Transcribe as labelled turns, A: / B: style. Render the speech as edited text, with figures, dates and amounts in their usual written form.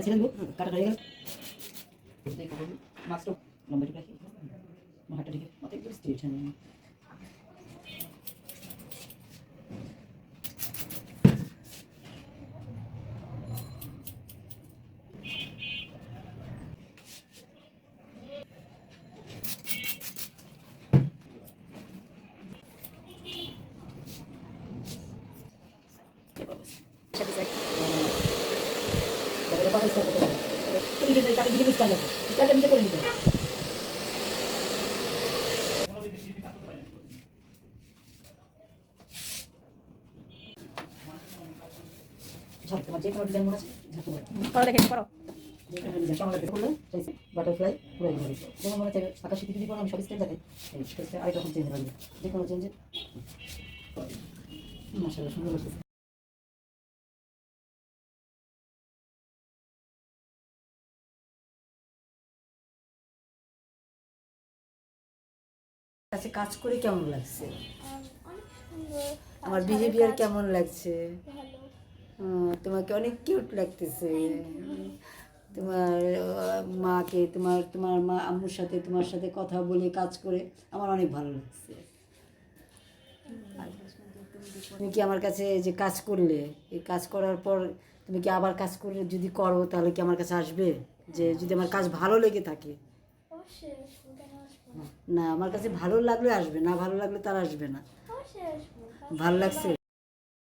A: ছেড়ে দেবো, কাটা হয়ে গেল। মাছটা লম্বা একটু রাখি, হাতটা ঢেকে মাথা একটু স্ট্রেট। হ্যাঁ, তারপরে পানি স্টার্ট করতে হবে। তাকে দিকে স্টার্ট আছে, স্টার্টটা নিচে করে নিতে হবে। ঝাড়, তোমার যে কোনো ডিজাইন মনে আছে ঝাড়তে পারো।
B: করো দেখে করো।
A: যেখানে ডিজাইন সংলাপে করলে চাইছে বাটারফ্লাই পুরো দিতে হবে। যেমন মনে চাই আকাশি যদি করো আমি সব স্টেপ দেখাই, এই স্টেপটা আরেকটা চেঞ্জ হবে, যে কোনো চেঞ্জে মাশাআল্লাহ সুন্দর লাগছে। কাছে কাজ করে কেমন লাগছে?
C: অনেক সুন্দর।
A: আমার
C: সাথে
A: বিহেভিয়ার
C: কাজ
A: কেমন লাগছে?
C: ভালো।
A: তোমাকে অনেক কিউট লাগতেছে। তোমার মাকে, তোমার তোমার মা আম্মুর সাথে তোমার সাথে কথা বলে কাজ করে আমার অনেক ভালো লাগছে। তুমি কি আমার কাছে যে কাজ করলে, এই কাজ করার পর তুমি কি আবার কাজ করে যদি করো তাহলে কি আমার কাছে আসবে? যে যদি আমার কাজ ভালো লেগে থাকে?
C: অবশ্যই আসবো, কেন আসবো না?
A: না, আমার কাছে ভালো লাগলে আসবে, না ভালো লাগলে তার আসবে না।
C: অবশ্যই আসবো।
A: ভালো লাগছে?